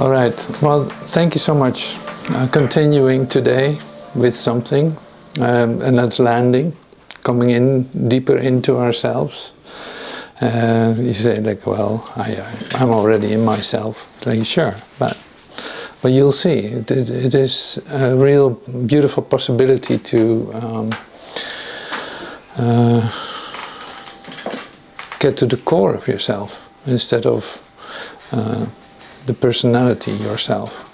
All right, well, thank you so much. Continuing today with something, and that's landing, coming in deeper into ourselves. You say like, well, I'm already in myself. Like, sure, but you'll see, it is a real beautiful possibility to get to the core of yourself instead of the personality yourself.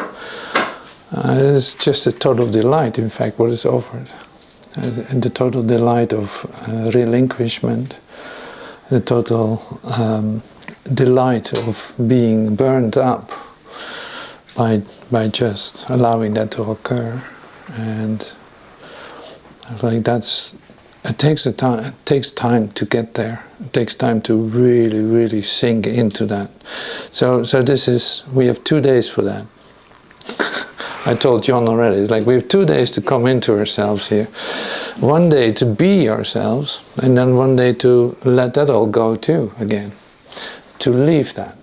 It's just a total delight, in fact, what is offered. And the total delight of relinquishment, the total delight of being burned up by just allowing that to occur. And like it takes time to get there. It takes time to really, really sink into that. So we have 2 days for that. I told John already, it's like we have 2 days to come into ourselves here. 1 day to be ourselves, and then 1 day to let that all go too, again. To leave that.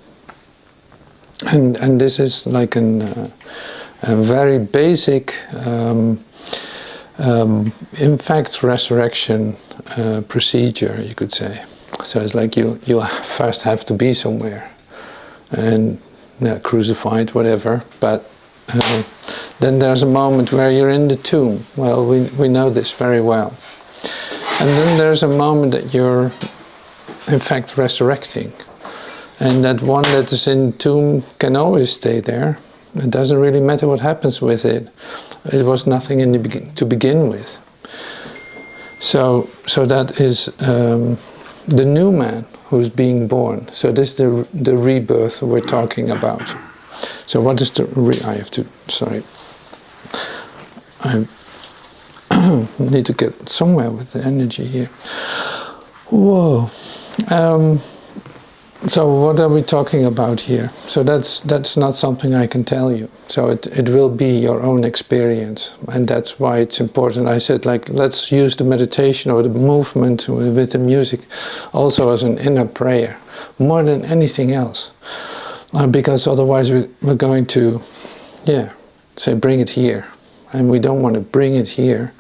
And this is like a very basic, in fact, resurrection procedure, you could say. So it's like you first have to be somewhere, and crucified, whatever, but then there's a moment where you're in the tomb. Well, we know this very well. And then there's a moment that you're, in fact, resurrecting. And that one that is in the tomb can always stay there. It doesn't really matter what happens with it. It was nothing to begin with. So that is the new man who's being born. So this is the rebirth we're talking about. So what is I need to get somewhere with the energy here. Whoa. So what are we talking about here? So that's not something I can tell you. So it will be your own experience, and that's why it's important. I said, like, let's use the meditation or the movement with the music also as an inner prayer, more than anything else. Because otherwise we're going to, say, bring it here. And we don't want to bring it here.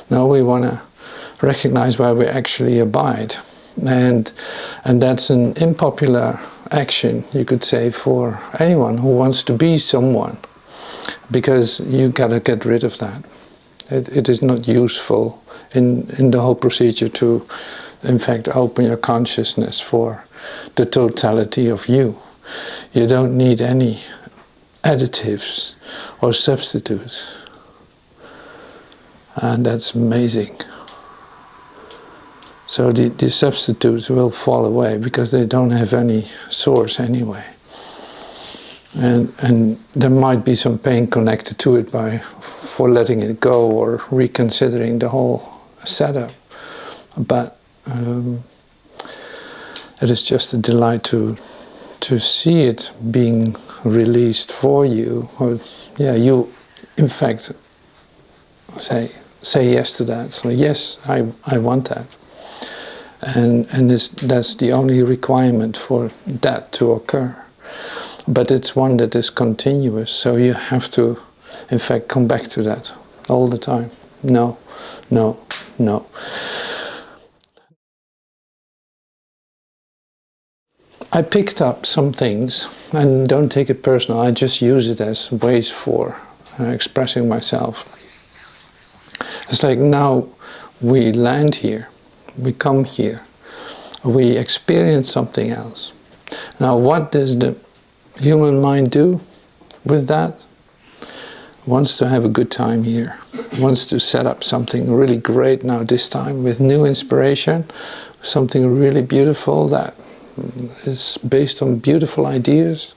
No, we want to recognize where we actually abide. And that's an unpopular action, you could say, for anyone who wants to be someone. Because you got to get rid of that. It is not useful in the whole procedure to, in fact, open your consciousness for the totality of you. You don't need any additives or substitutes. And that's amazing. So the substitutes will fall away because they don't have any source anyway. And there might be some pain connected to it for letting it go or reconsidering the whole setup. But it is just a delight to see it being released for you. Or you in fact say yes to that. So yes, I want that. And that's the only requirement for that to occur. But it's one that is continuous, so you have to, in fact, come back to that all the time. No, no, no. I picked up some things, and don't take it personal, I just use it as ways for expressing myself. It's like now we land here. We come here, we experience something else. Now what does the human mind do with that? Wants to have a good time here, wants to set up something really great now this time with new inspiration, something really beautiful that is based on beautiful ideas,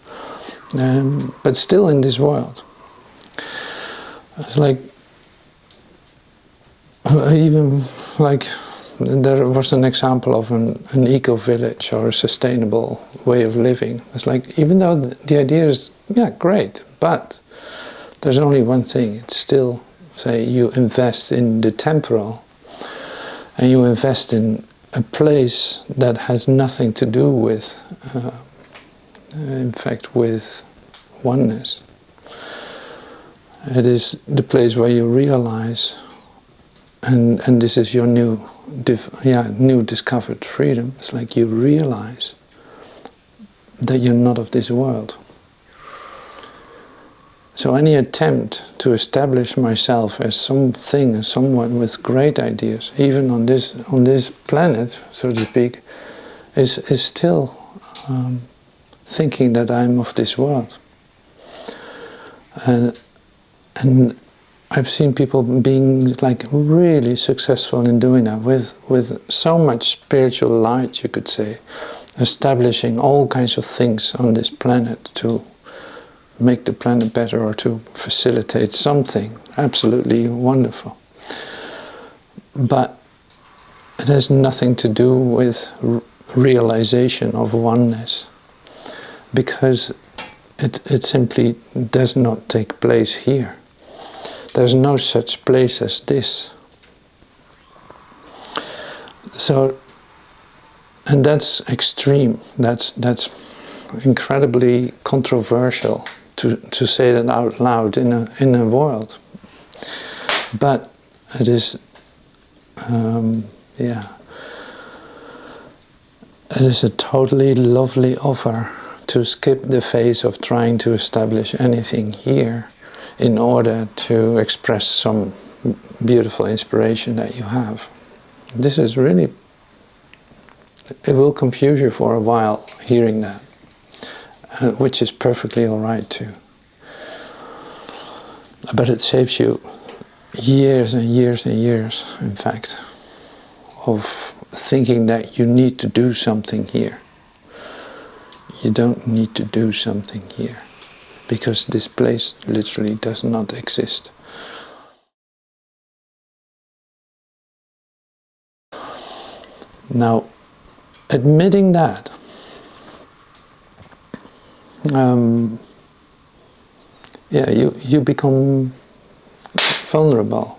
but still in this world. It's like, even like, there was an example of an eco-village or a sustainable way of living. It's like, even though the idea is, great, but there's only one thing. It's still, say, you invest in the temporal, and you invest in a place that has nothing to do with, in fact, with oneness. It is the place where you realize, and this is your new discovered freedom. It's like you realize that you're not of this world. So any attempt to establish myself as something, as someone with great ideas, even on this planet, so to speak, is still thinking that I'm of this world. And I've seen people being like really successful in doing that with so much spiritual light, you could say, establishing all kinds of things on this planet to make the planet better or to facilitate something absolutely wonderful. But it has nothing to do with realization of oneness, because it simply does not take place here. There's no such place as this. So, and that's extreme. That's incredibly controversial to say that out loud in a world. But it is, it is a totally lovely offer to skip the phase of trying to establish anything here in order to express some beautiful inspiration that you have. This is really, it will confuse you for a while hearing that, which is perfectly all right too. But it saves you years and years and years, in fact, of thinking that you need to do something here. You don't need to do something here, because this place literally does not exist. Now, admitting that, you become vulnerable,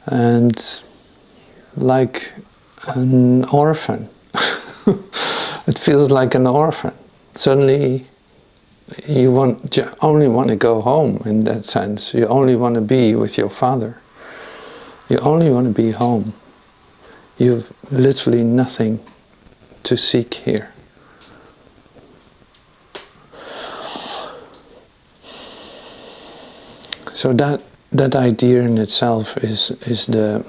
and like an orphan. It feels like an orphan. Suddenly you only want to go home, in that sense. You only want to be with your father. You only want to be home. You have literally nothing to seek here. So that idea in itself is the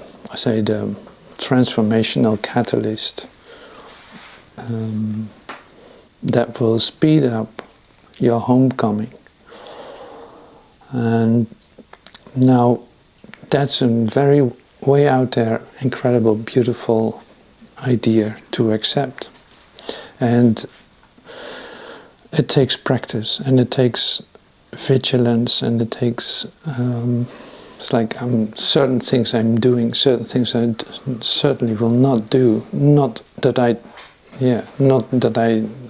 transformational catalyst that will speed up your homecoming. And now that's a very way out there, incredible, beautiful idea to accept. And it takes practice, and it takes vigilance, and it takes it's like certain things I'm doing, certain things I certainly will not do. Not that I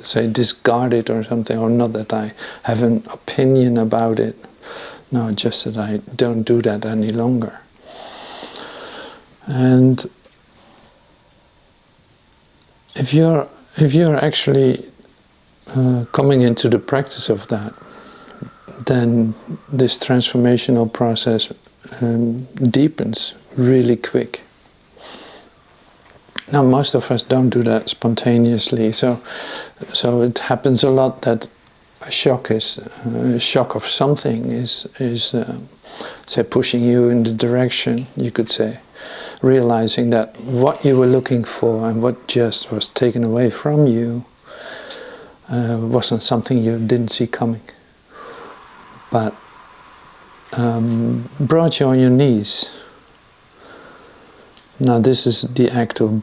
say discard it or something, or not that I have an opinion about it. No, just that I don't do that any longer. And if you're actually coming into the practice of that, then this transformational process deepens really quick. Now, most of us don't do that spontaneously, so it happens a lot that a shock of something is say pushing you in the direction, you could say, realizing that what you were looking for and what just was taken away from you wasn't something you didn't see coming, but brought you on your knees. Now this is the act of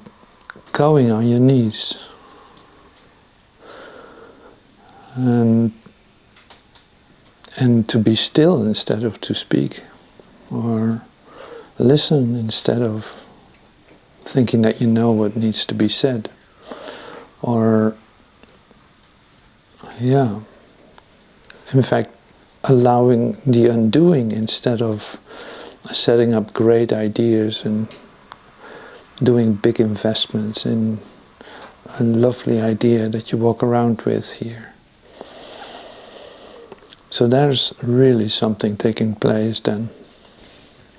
going on your knees and to be still instead of to speak, or listen instead of thinking that you know what needs to be said, or in fact allowing the undoing instead of setting up great ideas and doing big investments in a lovely idea that you walk around with here. So there's really something taking place then.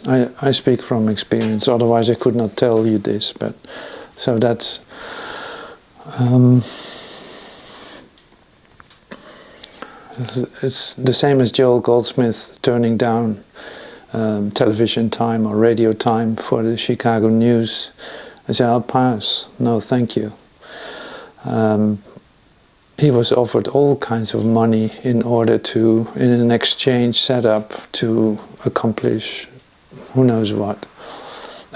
I speak from experience, otherwise I could not tell you this, but so that's it's the same as Joel Goldsmith turning down television time or radio time for the Chicago News. I said, I'll pass, no thank you. He was offered all kinds of money in order to, in an exchange set up to accomplish who knows what.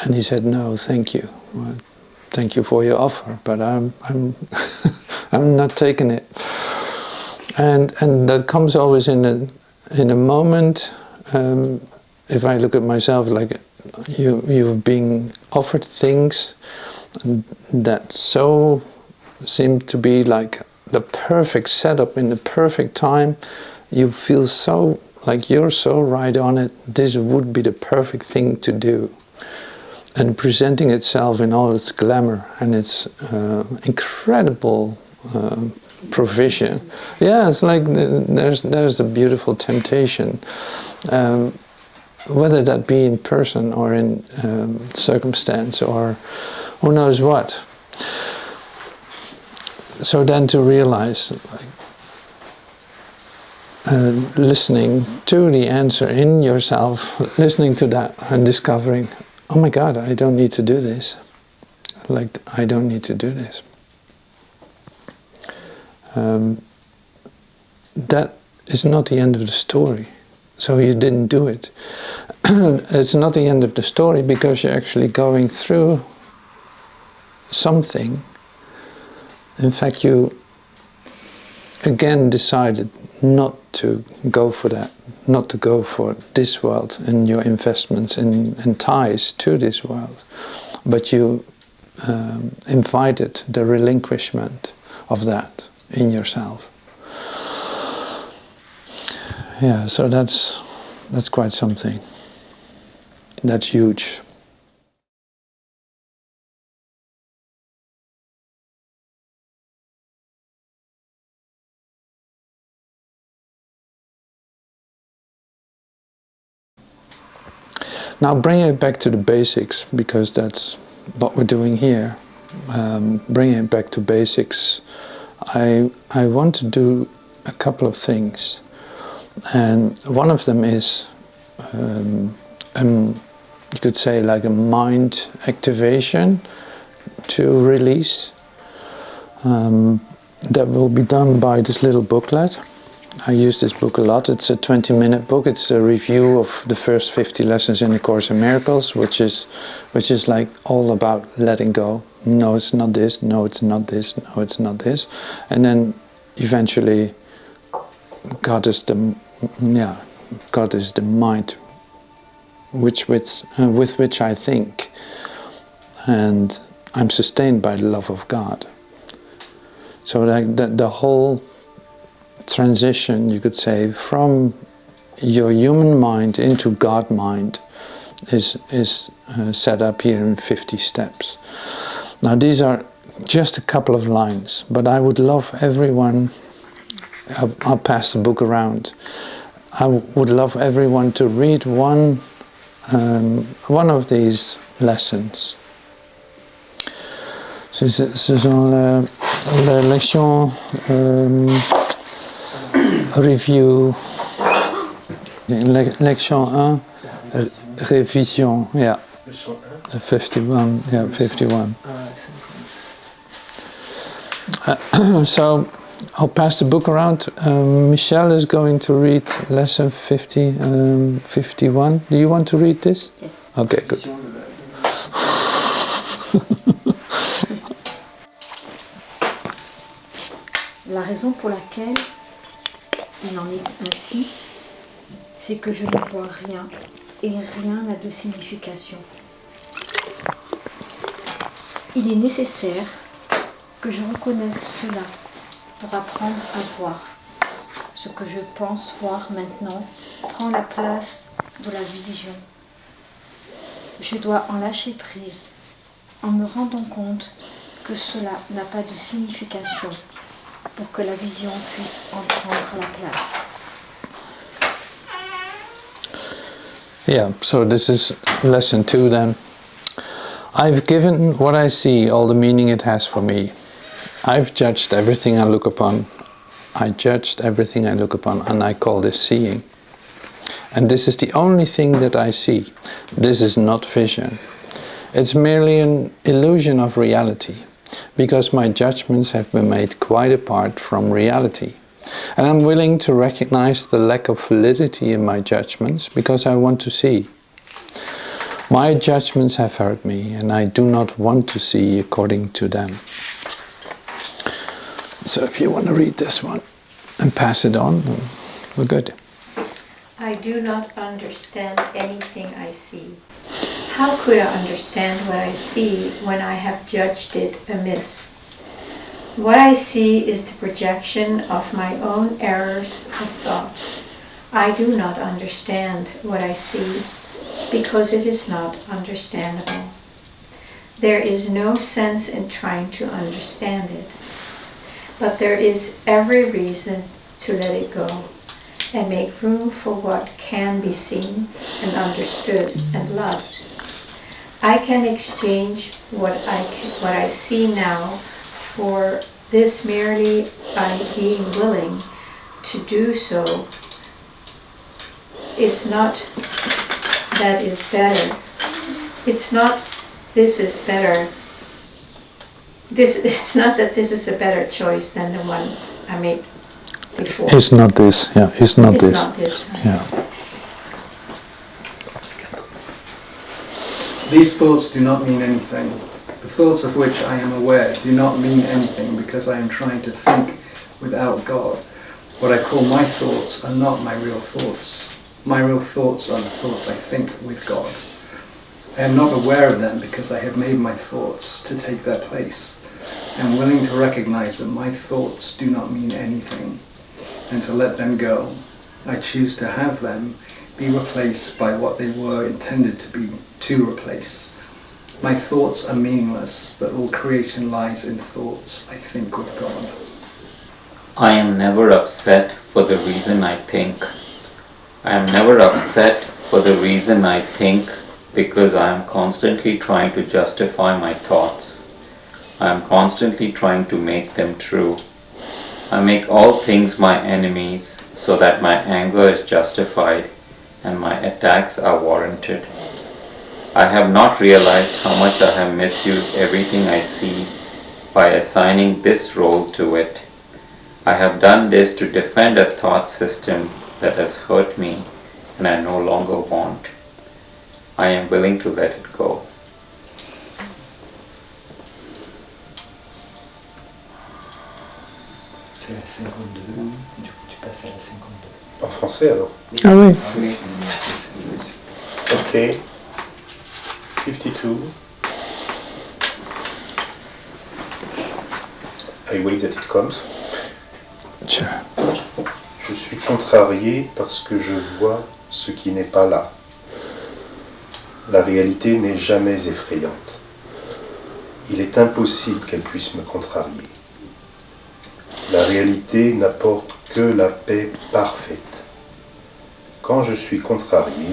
And he said, no, thank you. Well, thank you for your offer, but I'm I'm not taking it. And that comes always in a moment. If I look at myself, like you've been offered things that so seem to be like the perfect setup in the perfect time. You feel so like you're so right on it. This would be the perfect thing to do, and presenting itself in all its glamour and its incredible provision. Yeah, it's like there's the beautiful temptation, whether that be in person or in circumstance or who knows what. So then to realize, like, listening to the answer in yourself, listening to that and discovering, oh my God, I don't need to do this. Like, I don't need to do this. That is not the end of the story. So you didn't do it. It's not the end of the story because you're actually going through something. In fact, you again decided not to go for that, not to go for this world and your investments and ties to this world, but you invited the relinquishment of that in yourself. Yeah, so that's quite something. That's huge. Now bringing it back to the basics, because that's what we're doing here. Bringing it back to basics, I want to do a couple of things. And one of them is, you could say, like a mind activation to release. That will be done by this little booklet. I use this book a lot. It's a 20-minute book. It's a review of the first 50 lessons in the Course in Miracles, which is like all about letting go. No, it's not this. No, it's not this. No, it's not this. And then eventually, God is the mind with which I think, and I'm sustained by the love of God. So like the whole transition, you could say, from your human mind into God mind is set up here in 50 steps. Now these are just a couple of lines, but I would love everyone, I'll pass the book around, I would love everyone to read one of these lessons. Ce sont la leçon review, lection 1, révision, yeah, 51, yeah, 51. So I'll pass the book around. Michelle is going to read lesson 51. Do you want to read this? Yes. Okay, good. La raison pour laquelle il en est ainsi, c'est que je ne vois rien, et rien n'a de signification. Il est nécessaire que je reconnaisse cela pour apprendre à voir. Ce que je pense voir maintenant prend la place de la vision. Je dois en lâcher prise, en me rendant compte que cela n'a pas de signification, pour que la vision puisse en prendre la place. Yeah, so this is lesson 2 then. I've given what I see all the meaning it has for me. I've judged everything I look upon. I judged everything I look upon, and I call this seeing. And this is the only thing that I see. This is not vision. It's merely an illusion of reality, because my judgments have been made quite apart from reality. And I'm willing to recognize the lack of validity in my judgments, because I want to see. My judgments have hurt me, and I do not want to see according to them. So if you want to read this one and pass it on, we're good. I do not understand anything I see. How could I understand what I see when I have judged it amiss? What I see is the projection of my own errors of thought. I do not understand what I see because it is not understandable. There is no sense in trying to understand it, but there is every reason to let it go and make room for what can be seen and understood and loved. I can exchange what I see now for this merely by being willing to do so. It's not that is better. It's not this is better. It's not that this is a better choice than the one I made before. It's not this, yeah, it's not It's this. not this. Yeah. These thoughts do not mean anything. The thoughts of which I am aware do not mean anything because I am trying to think without God. What I call my thoughts are not my real thoughts. My real thoughts are the thoughts I think with God. I am not aware of them because I have made my thoughts to take their place. I am willing to recognize that my thoughts do not mean anything and to let them go. I choose to have them be replaced by what they were intended to replace. My thoughts are meaningless, but all creation lies in thoughts I think with God. I am never upset for the reason I think. I am never upset for the reason I think because I am constantly trying to justify my thoughts. I am constantly trying to make them true. I make all things my enemies so that my anger is justified and my attacks are warranted. I have not realized how much I have misused everything I see by assigning this role to it. I have done this to defend a thought system that has hurt me and I no longer want. I am willing to let it go. C'est la 52, du coup tu passes à la 52. En français alors? Ah oui. Oui. Ok. 52. I wait that it comes. Sure. Je suis contrarié parce que je vois ce qui n'est pas là. La réalité n'est jamais effrayante. Il est impossible qu'elle puisse me contrarier. La réalité n'apporte que la paix parfaite. Quand je suis contrarié,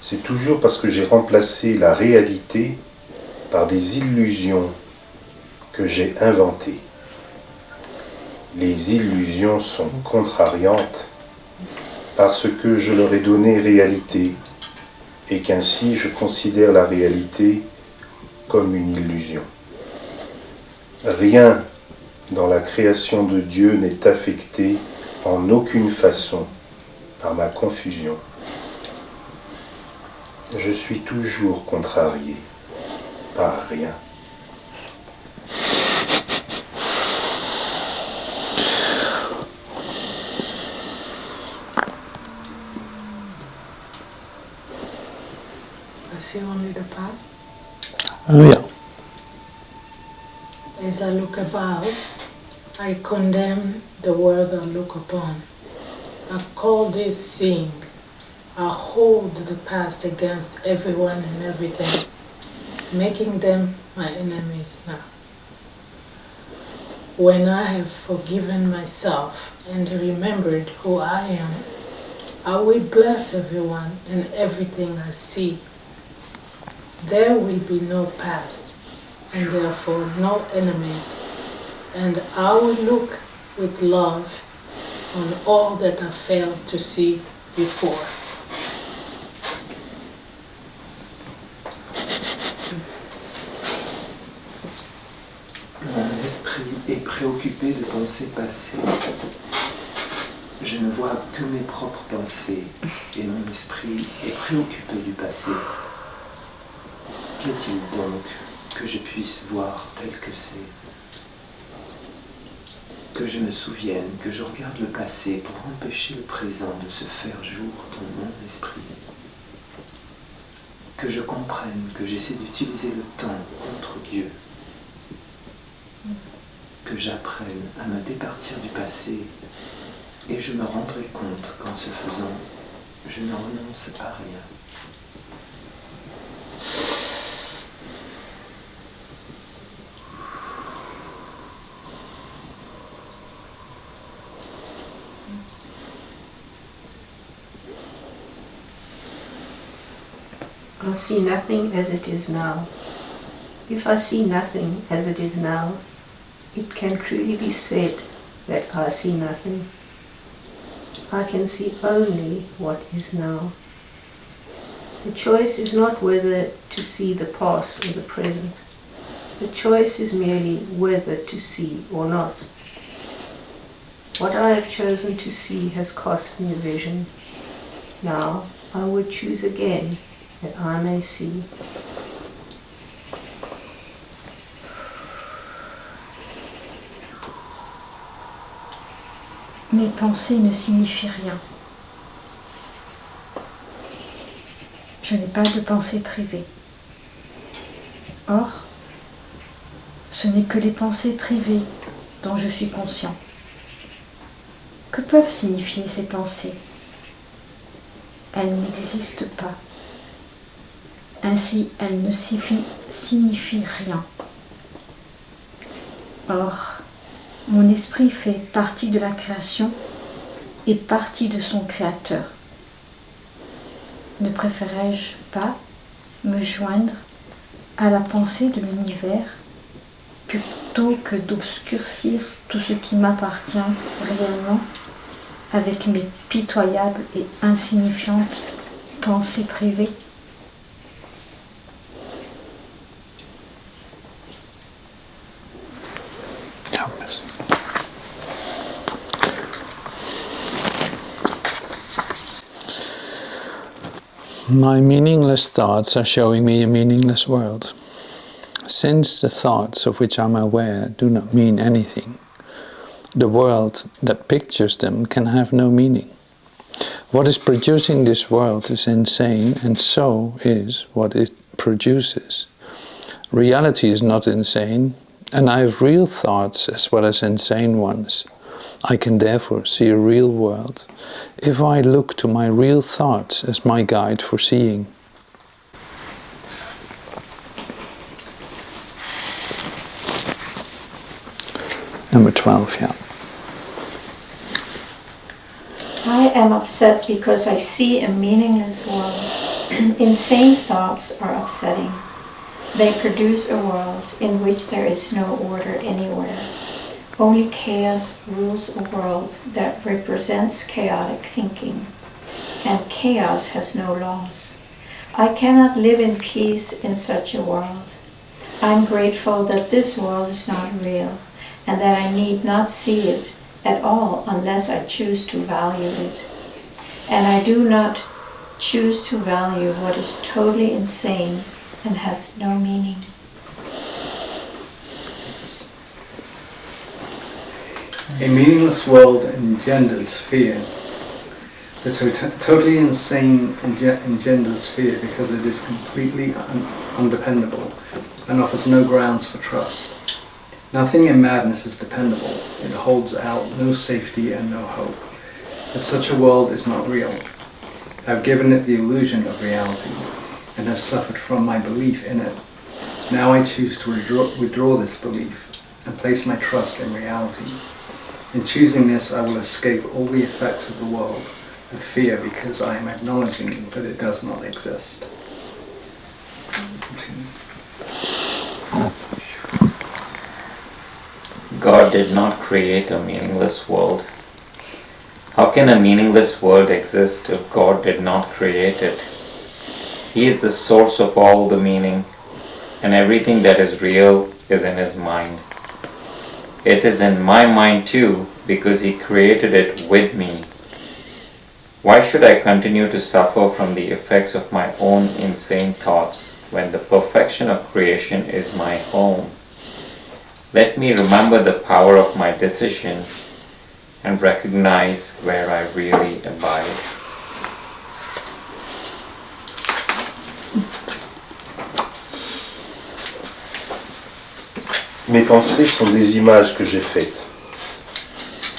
c'est toujours parce que j'ai remplacé la réalité par des illusions que j'ai inventées. Les illusions sont contrariantes parce que je leur ai donné réalité et qu'ainsi je considère la réalité comme une illusion. Rien dans la création de Dieu n'est affecté en aucune façon par ma confusion. Je suis toujours contrarié par rien. I see only the past. Oh yeah. As I look about, I condemn the world I look upon. I call this seeing. I hold the past against everyone and everything, making them my enemies now. When I have forgiven myself and remembered who I am, I will bless everyone and everything I see. There will be no past, and therefore no enemies, and I will look with love on all that I failed to see before. Mon esprit est préoccupé de pensées passées. Je ne vois que mes propres pensées et mon esprit est préoccupé du passé. Qu'est-il donc que je puisse voir tel que c'est? Que je me souvienne, que je regarde le passé pour empêcher le présent de se faire jour dans mon esprit. Que je comprenne, que j'essaie d'utiliser le temps contre Dieu. Que j'apprenne à me départir du passé et je me rendrai compte qu'en ce faisant, je ne renonce à rien. I see nothing as it is now. If I see nothing as it is now, it can truly be said that I see nothing. I can see only what is now. The choice is not whether to see the past or the present. The choice is merely whether to see or not. What I have chosen to see has cost me a vision. Now I would choose again that I may see. Mes pensées ne signifient rien. Je n'ai pas de pensée privée. Or, ce n'est que les pensées privées dont je suis conscient. Que peuvent signifier ces pensées? Elles n'existent pas. Ainsi, elles ne signifient rien. Or, mon esprit fait partie de la création et partie de son créateur. Ne préférerais-je pas me joindre à la pensée de l'univers plutôt que d'obscurcir tout ce qui m'appartient réellement avec mes pitoyables et insignifiantes pensées privées? My meaningless thoughts are showing me a meaningless world. Since the thoughts of which I'm aware do not mean anything, the world that pictures them can have no meaning. What is producing this world is insane, and so is what it produces. Reality is not insane, and I have real thoughts as well as insane ones. I can therefore see a real world if I look to my real thoughts as my guide for seeing. Number 12, yeah. I am upset because I see a meaningless world. Insane thoughts are upsetting. They produce a world in which there is no order anywhere. Only chaos rules a world that represents chaotic thinking, and chaos has no laws. I cannot live in peace in such a world. I'm grateful that this world is not real, and that I need not see it at all unless I choose to value it. And I do not choose to value what is totally insane and has no meaning. A meaningless world engenders fear. The totally insane engenders fear because it is completely undependable and offers no grounds for trust. Nothing in madness is dependable. It holds out no safety and no hope. That such a world is not real. I have given it the illusion of reality and have suffered from my belief in it. Now I choose to withdraw this belief and place my trust in reality. In choosing this, I will escape all the effects of the world, of fear because I am acknowledging that it does not exist. God did not create a meaningless world. How can a meaningless world exist if God did not create it? He is the source of all the meaning, and everything that is real is in His mind. It is in my mind too, because He created it with me. Why should I continue to suffer from the effects of my own insane thoughts when the perfection of creation is my home? Let me remember the power of my decision and recognize where I really abide. Mes pensées sont des images que j'ai faites.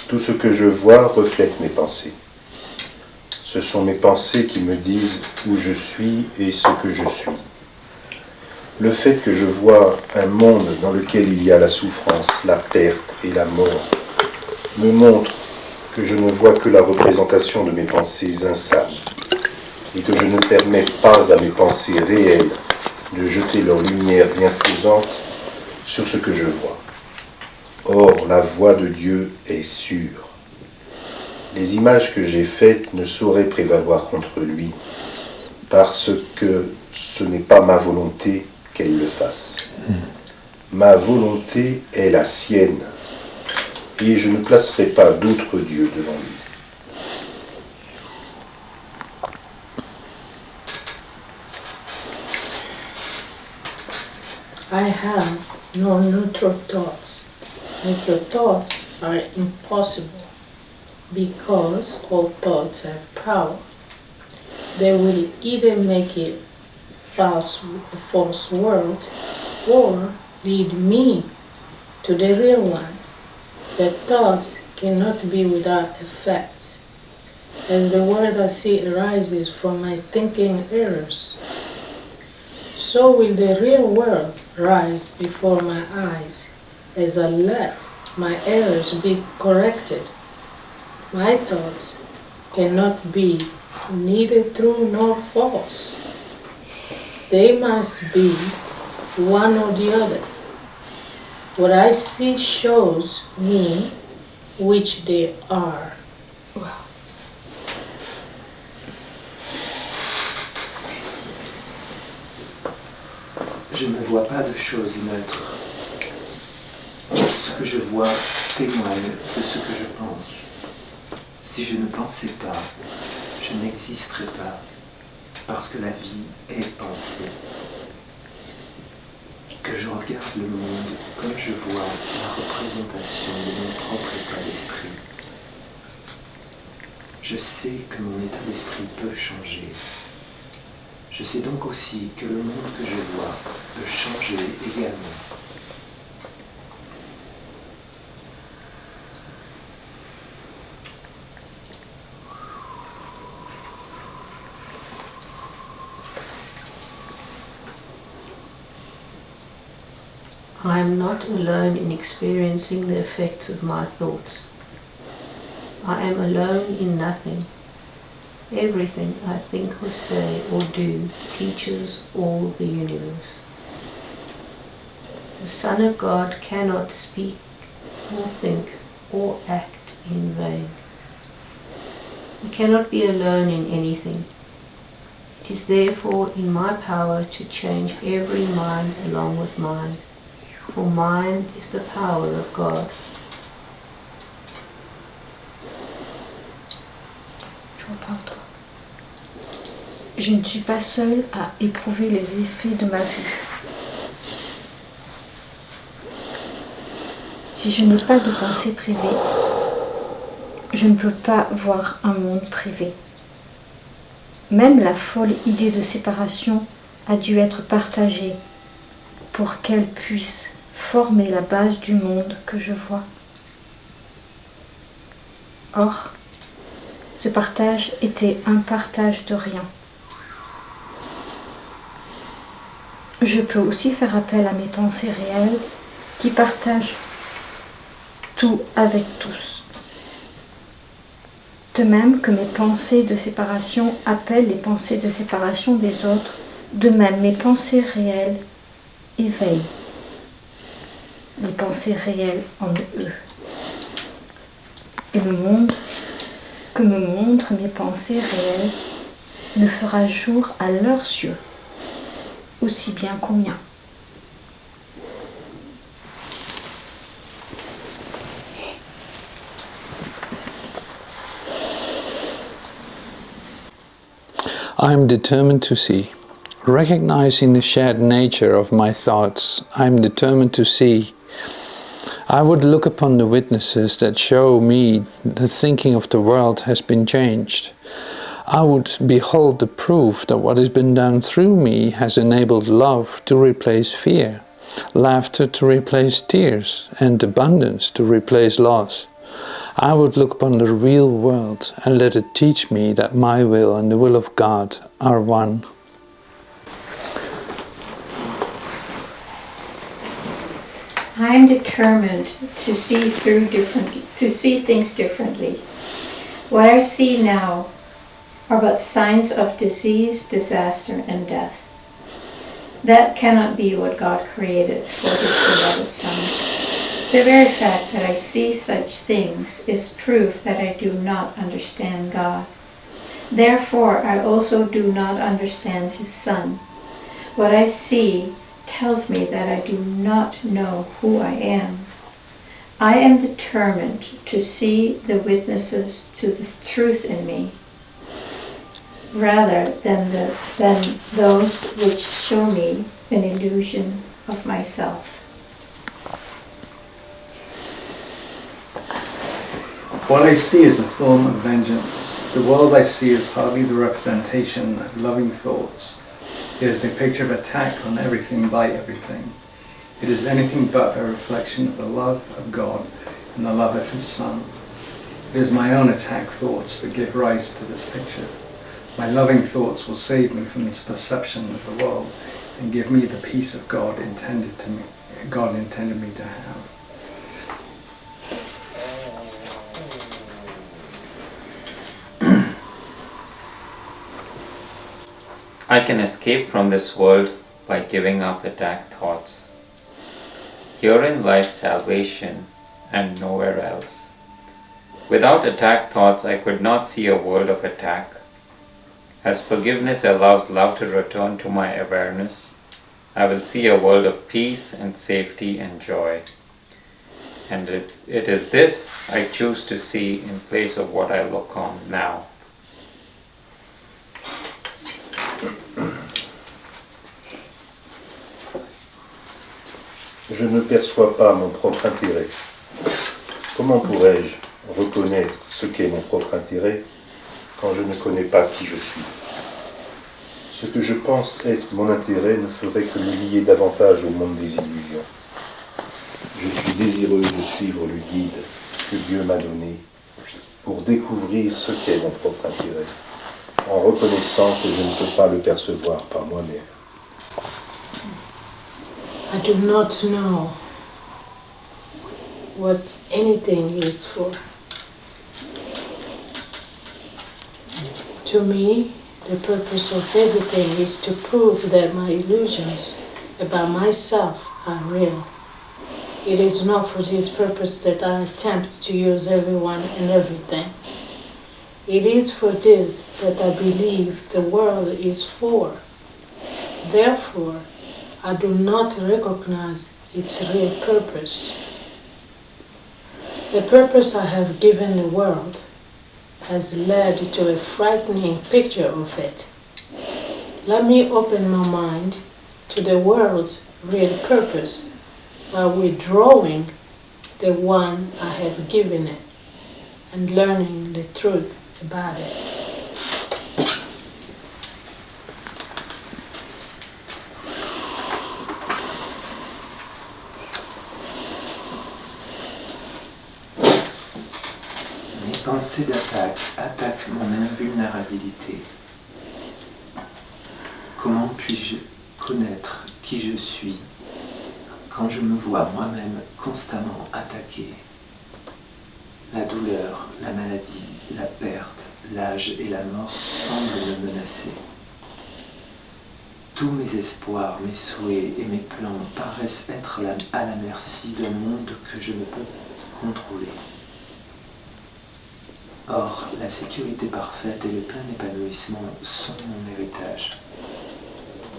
Tout ce que je vois reflète mes pensées. Ce sont mes pensées qui me disent où je suis et ce que je suis. Le fait que je vois un monde dans lequel il y a la souffrance, la perte et la mort me montre que je ne vois que la représentation de mes pensées insanes et que je ne permets pas à mes pensées réelles de jeter leur lumière bienfaisante sur ce que je vois. Or, la voix de Dieu est sûre. Les images que j'ai faites ne sauraient prévaloir contre lui, parce que ce n'est pas ma volonté qu'elle le fasse. Ma volonté est la sienne, et je ne placerai pas d'autre Dieu devant lui. I have no neutral thoughts. Neutral thoughts are impossible because all thoughts have power. They will either make it a false world or lead me to the real one. The thoughts cannot be without effects. As the world I see arises from my thinking errors, so will the real world rise before my eyes as I let my errors be corrected. My thoughts cannot be neither true nor false. They must be one or the other. What I see shows me which they are. Je ne vois pas de choses neutres. Ce que je vois témoigne de ce que je pense. Si je ne pensais pas, je n'existerais pas, parce que la vie est pensée. Que je regarde le monde comme je vois la représentation de mon propre état d'esprit. Je sais que mon état d'esprit peut changer. Je sais donc aussi que le monde que je vois peut changer également. I am not alone in experiencing the effects of my thoughts. I am alone in nothing. Everything I think or say or do teaches all the universe. The Son of God cannot speak or think or act in vain. He cannot be alone in anything. It is therefore in my power to change every mind along with mine. For mine is the power of God. Je ne suis pas seule à éprouver les effets de ma vue. Si je n'ai pas de pensée privée, je ne peux pas voir un monde privé. Même la folle idée de séparation a dû être partagée pour qu'elle puisse former la base du monde que je vois. Or, ce partage était un partage de rien. Je peux aussi faire appel à mes pensées réelles qui partagent tout avec tous. De même que mes pensées de séparation appellent les pensées de séparation des autres, de même mes pensées réelles éveillent les pensées réelles en eux. Et le monde que me montrent mes pensées réelles ne fera jour à leurs yeux, aussi bien qu'aux miens. I am determined to see. Recognizing the shared nature of my thoughts, I am determined to see. I would look upon the witnesses that show me the thinking of the world has been changed. I would behold the proof that what has been done through me has enabled love to replace fear, laughter to replace tears, and abundance to replace loss. I would look upon the real world and let it teach me that my will and the will of God are one. I am determined to see things differently. What I see now are but signs of disease, disaster, and death. That cannot be what God created for His beloved Son. The very fact that I see such things is proof that I do not understand God. Therefore, I also do not understand His Son. What I see tells me that I do not know who I am. I am determined to see the witnesses to the truth in me, rather than those which show me an illusion of myself. What I see is a form of vengeance. The world I see is hardly the representation of loving thoughts. It is a picture of attack on everything by everything. It is anything but a reflection of the love of God and the love of His Son. It is my own attack thoughts that give rise to this picture. My loving thoughts will save me from this perception of the world and give me the peace of God intended me to have. I can escape from this world by giving up attack thoughts. Herein lies salvation and nowhere else. Without attack thoughts, I could not see a world of attack. As forgiveness allows love to return to my awareness, I will see a world of peace and safety and joy. And it is this I choose to see in place of what I look on now. Je ne perçois pas mon propre intérêt. Comment pourrais-je reconnaître ce qu'est mon propre intérêt quand je ne connais pas qui je suis? Ce que je pense être mon intérêt ne ferait que me lier davantage au monde des illusions. Je suis désireux de suivre le guide que Dieu m'a donné pour découvrir ce qu'est mon propre intérêt, en reconnaissant que je ne peux pas le percevoir par moi-même. I do not know what anything is for. To me, the purpose of everything is to prove that my illusions about myself are real. It is not for this purpose that I attempt to use everyone and everything. It is for this that I believe the world is for. Therefore, I do not recognize its real purpose. The purpose I have given the world has led to a frightening picture of it. Let me open my mind to the world's real purpose by withdrawing the one I have given it and learning the truth about it. Mes pensées d'attaque attaquent mon invulnérabilité. Comment puis-je connaître qui je suis quand je me vois moi-même constamment attaqué? La douleur, la maladie, la perte, l'âge et la mort semblent me menacer. Tous mes espoirs, mes souhaits et mes plans paraissent être à la merci d'un monde que je ne peux contrôler. Or, la sécurité parfaite et le plein épanouissement sont mon héritage.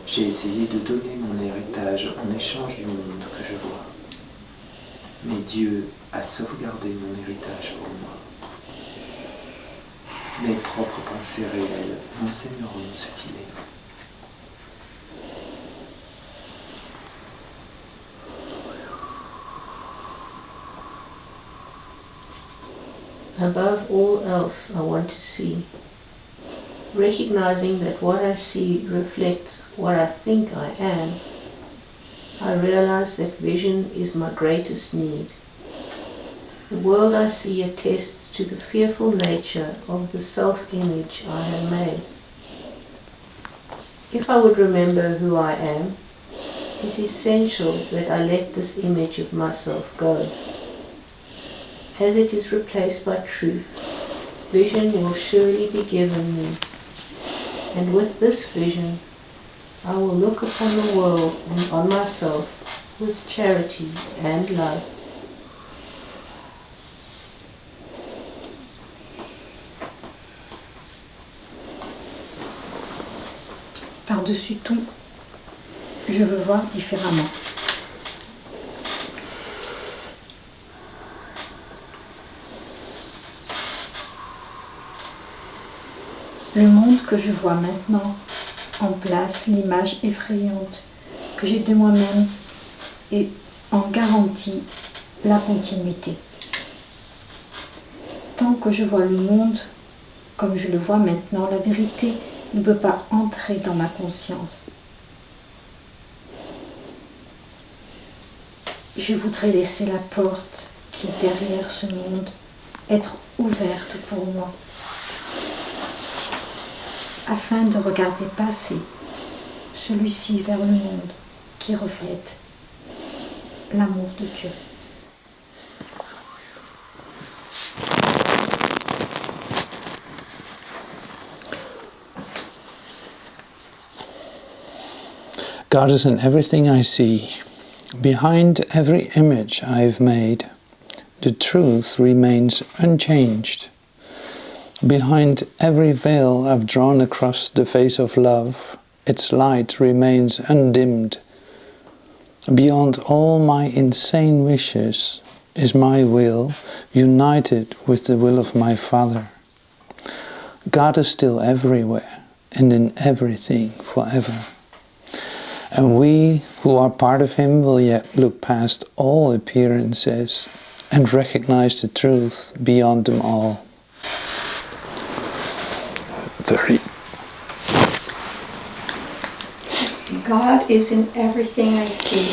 J'ai essayé de donner mon héritage en échange du monde que je vois. Mais Dieu a sauvegardé mon héritage pour moi. Mes propres pensées réelles m'enseigneront ce qu'il est. Above all else, I want to see. Recognizing that what I see reflects what I think I am, I realize that vision is my greatest need. The world I see attests to the fearful nature of the self-image I have made. If I would remember who I am, it is essential that I let this image of myself go. As it is replaced by truth, vision will surely be given me. And with this vision, I will look upon the world and on myself with charity and love. Par-dessus tout, je veux voir différemment. Le monde que je vois maintenant en place l'image effrayante que j'ai de moi-même et en garantit la continuité. Tant que je vois le monde comme je le vois maintenant, la vérité ne peut pas entrer dans ma conscience. Je voudrais laisser la porte qui est derrière ce monde être ouverte pour moi, afin de regarder passer celui-ci vers le monde qui reflète l'amour de Dieu. God is in everything I see. Behind every image I've made, the truth remains unchanged. Behind every veil I've drawn across the face of love, its light remains undimmed. Beyond all my insane wishes is my will, united with the will of my Father. God is still everywhere and in everything forever. And we who are part of Him will yet look past all appearances and recognize the truth beyond them all. 30. God is in everything I see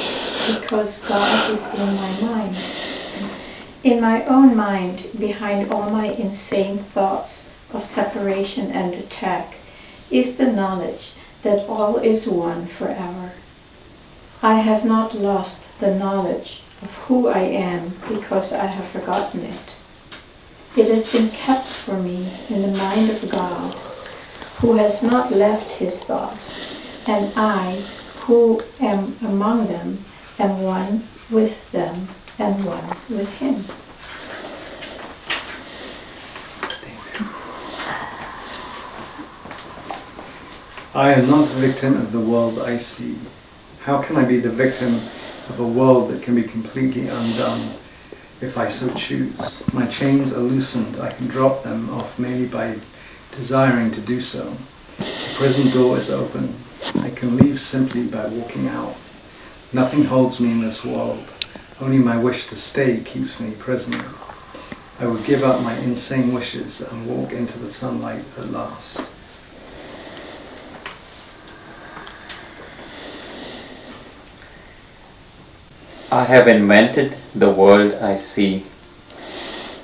because God is in my mind. In my own mind, behind all my insane thoughts of separation and attack, is the knowledge that all is one forever. I have not lost the knowledge of who I am because I have forgotten it. It has been kept for me in the mind of God, who has not left His thoughts, and I, who am among them, am one with them and one with Him. I am not the victim of the world I see. How can I be the victim of a world that can be completely undone if I so choose? My chains are loosened. I can drop them off merely by desiring to do so. The prison door is open. I can leave simply by walking out. Nothing holds me in this world. Only my wish to stay keeps me prisoner. I would give up my insane wishes and walk into the sunlight at last. I have invented the world I see.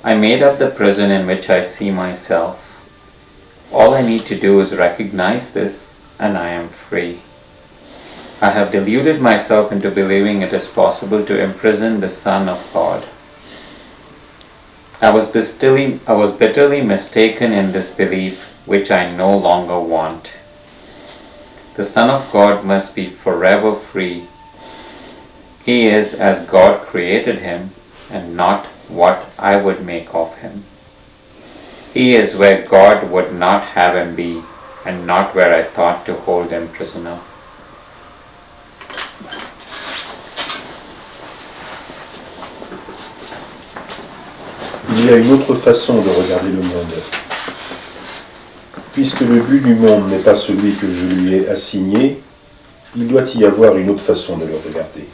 I made up the prison in which I see myself. All I need to do is recognize this, and I am free. I have deluded myself into believing it is possible to imprison the Son of God. I was bitterly mistaken in this belief, which I no longer want. The Son of God must be forever free. He is as God created him, and not what I would make of him. He is where God would not have him be, and not where I thought to hold him prisoner. Il y a une autre façon de regarder le monde. Puisque le but du monde n'est pas celui que je lui ai assigné, il doit y avoir une autre façon de le regarder.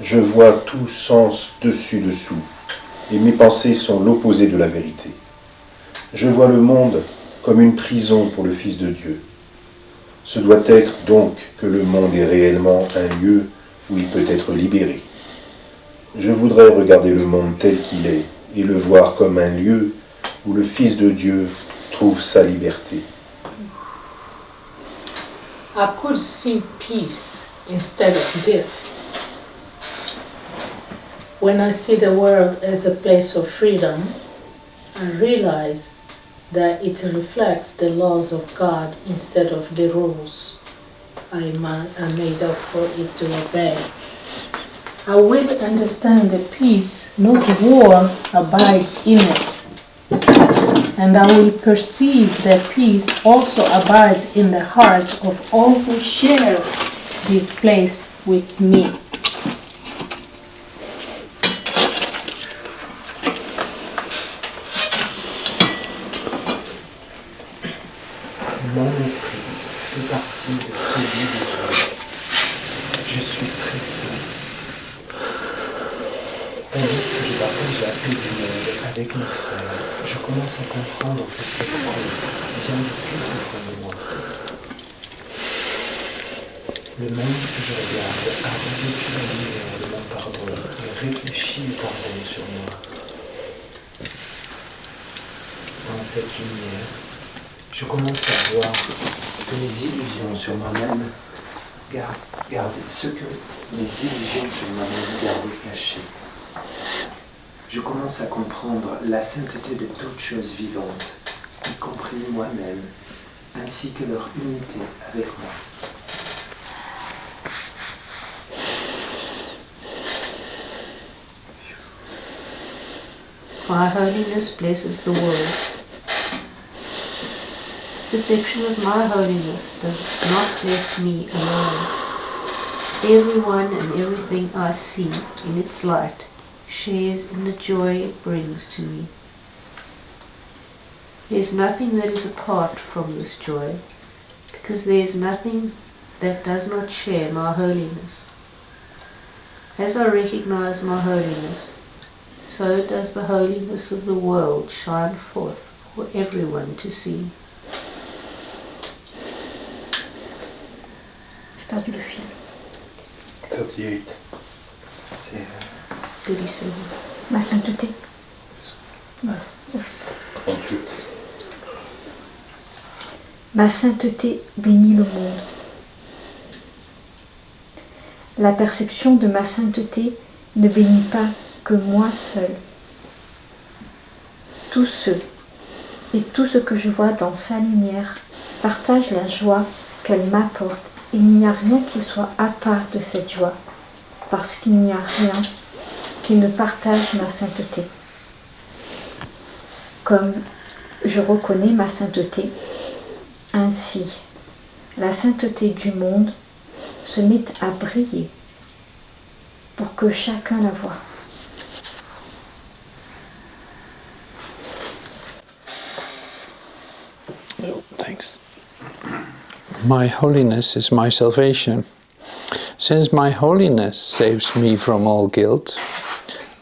Je vois tout sens dessus-dessous, et mes pensées sont l'opposé de la vérité. Je vois le monde comme une prison pour le Fils de Dieu. Ce doit être donc que le monde est réellement un lieu où il peut être libéré. Je voudrais regarder le monde tel qu'il est et le voir comme un lieu où le Fils de Dieu trouve sa liberté. I could see peace instead of this. When I see the world as a place of freedom, I realize that it reflects the laws of God instead of the rules I made up for it to obey. I will understand that peace, not war, abides in it. And I will perceive that peace also abides in the hearts of all who share this place with me. Mon esprit fait partie de celui de Dieu. Je suis très saint. Tandis que je partage la paix du monde avec mes frères, je commence à comprendre que cette paix vient du plus profond de moi. Le monde que je regarde a revêtu la lumière de mon pardon et réfléchit le pardon sur moi. Dans cette lumière, je commence à voir que mes illusions sur moi-même gardaient cachées. Je commence à comprendre la sainteté de toutes choses vivantes, y compris moi-même, ainsi que leur unité avec moi. My holiness blesses the world. Perception of my holiness does not bless me alone. Everyone and everything I see in its light shares in the joy it brings to me. There is nothing that is apart from this joy, because there is nothing that does not share my holiness. As I recognize my holiness, so does the holiness of the world shine forth for everyone to see. J'ai perdu le fil. 38. C'est 37. Ma sainteté. 38. Ma sainteté bénit le monde. La perception de ma sainteté ne bénit pas que moi seul. Tous ceux et tout ce que je vois dans sa lumière partagent la joie qu'elle m'apporte. Il n'y a rien qui soit à part de cette joie, parce qu'il n'y a rien qui ne partage ma sainteté. Comme je reconnais ma sainteté, ainsi la sainteté du monde se met à briller pour que chacun la voie. Oh, thanks. My holiness is my salvation. Since my holiness saves me from all guilt,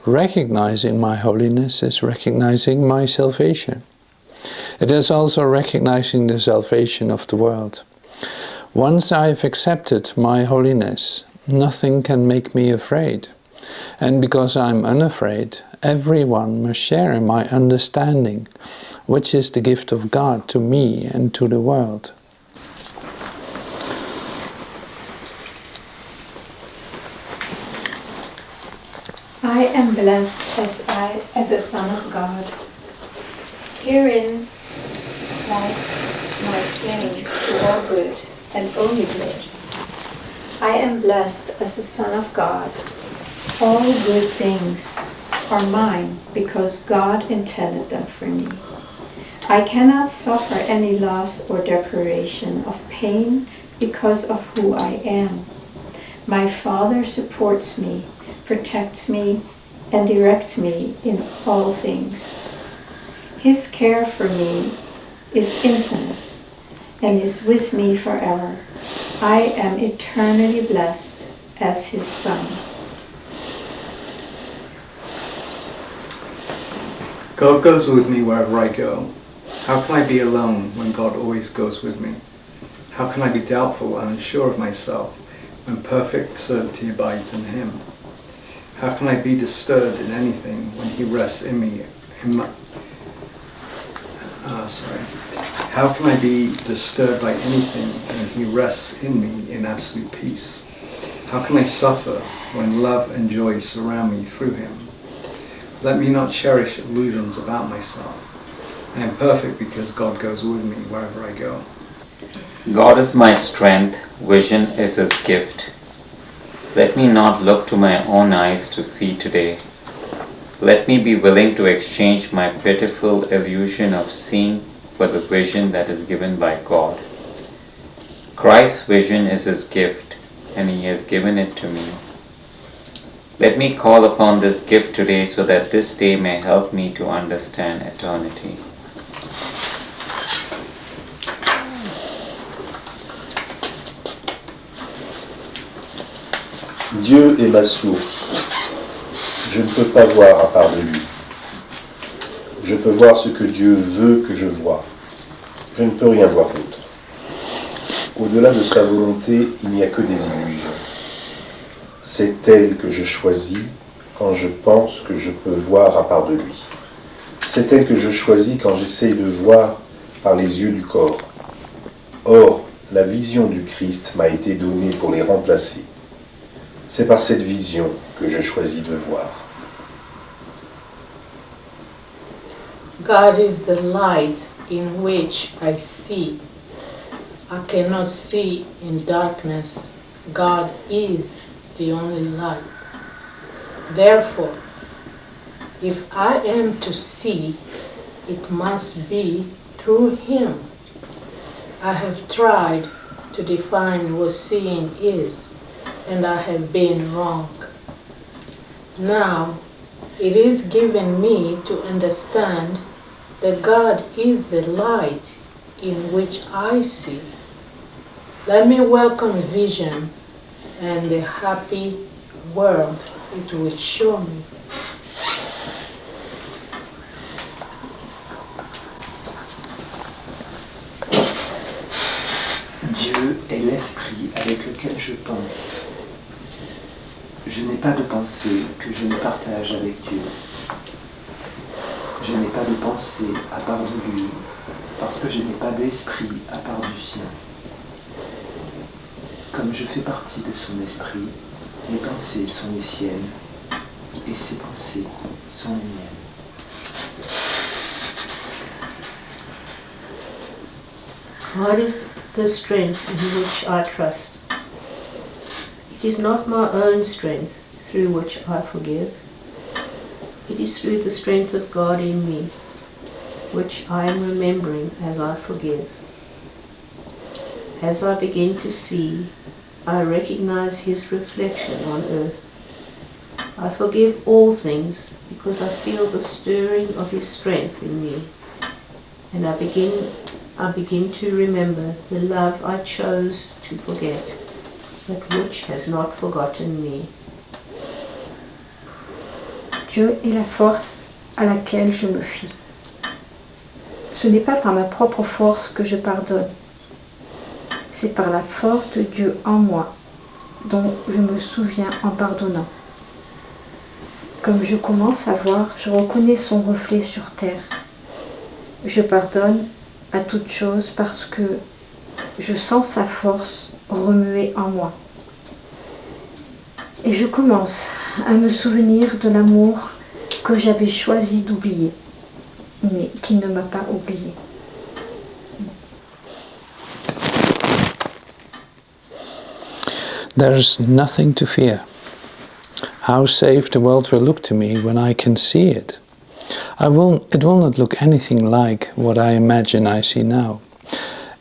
recognizing my holiness is recognizing my salvation. It is also recognizing the salvation of the world. Once I've accepted my holiness, nothing can make me afraid. And because I'm unafraid, everyone must share in my understanding, which is the gift of God to me and to the world. I am blessed as a son of God. Herein lies my claim to all good and only good. I am blessed as a son of God. All good things are mine because God intended them for me. I cannot suffer any loss or deprivation of pain because of who I am. My Father supports me, protects me, and directs me in all things. His care for me is infinite and is with me forever. I am eternally blessed as His son. God goes with me wherever I go. How can I be alone when God always goes with me? How can I be doubtful and unsure of myself when perfect certainty abides in Him? How can I be disturbed in anything when He rests in me? How can I be disturbed by anything when He rests in me in absolute peace? How can I suffer when love and joy surround me through Him? Let me not cherish illusions about myself. I am perfect because God goes with me wherever I go. God is my strength, vision is His gift. Let me not look to my own eyes to see today. Let me be willing to exchange my pitiful illusion of seeing for the vision that is given by God. Christ's vision is His gift, and He has given it to me. Let me call upon this gift today so that this day may help me to understand eternity. Dieu est ma source. Je ne peux pas voir à part de lui. Je peux voir ce que Dieu veut que je voie. Je ne peux rien voir d'autre. Au-delà de sa volonté, il n'y a que des illusions. C'est elle que je choisis quand je pense que je peux voir à part de lui. C'est elle que je choisis quand j'essaye de voir par les yeux du corps. Or, la vision du Christ m'a été donnée pour les remplacer. C'est par cette vision que je choisis de voir. God is the light in which I see. I cannot see in darkness. God is the only light. Therefore, if I am to see, it must be through Him. I have tried to define what seeing is, and I have been wrong. Now, it is given me to understand that God is the light in which I see. Let me welcome vision and the happy world it will show me. Dieu est l'esprit avec lequel je pense. Je n'ai pas de pensée que je ne partage avec Dieu. Je n'ai pas de pensée à part de lui, parce que je n'ai pas d'esprit à part du sien. Comme je fais partie de son esprit, mes pensées sont les siennes, et ses pensées sont les miennes. God is the strength in which I trust. It is not my own strength through which I forgive. It is through the strength of God in me, which I am remembering as I forgive. As I begin to see, I recognize His reflection on earth. I forgive all things because I feel the stirring of His strength in me, and I begin to remember the love I chose to forget, but which has not forgotten me. Dieu est la force à laquelle je me fie. Ce n'est pas par ma propre force que je pardonne. C'est par la force de Dieu en moi dont je me souviens en pardonnant. Comme je commence à voir, je reconnais son reflet sur terre. Je pardonne à toute chose parce que je sens sa force remuer en moi. Et je commence à me souvenir de l'amour que j'avais choisi d'oublier, mais qui ne m'a pas oublié. There's nothing to fear. How safe the world will look to me when I can see it. It will not look anything like what I imagine I see now.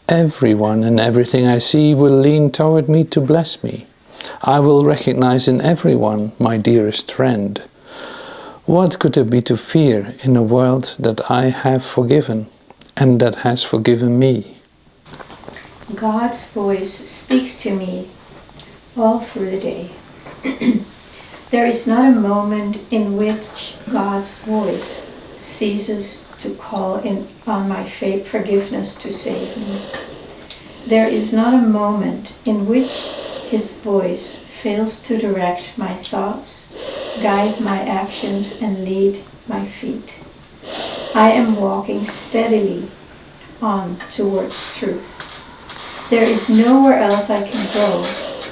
Everyone and everything I see will lean toward me to bless me. I will recognize in everyone my dearest friend. What could there be to fear in a world that I have forgiven and that has forgiven me? God's voice speaks to me all through the day. There is not a moment in which God's voice ceases to call on my forgiveness to save me. There is not a moment in which His voice fails to direct my thoughts, guide my actions, and lead my feet. I am walking steadily on towards truth. There is nowhere else I can go,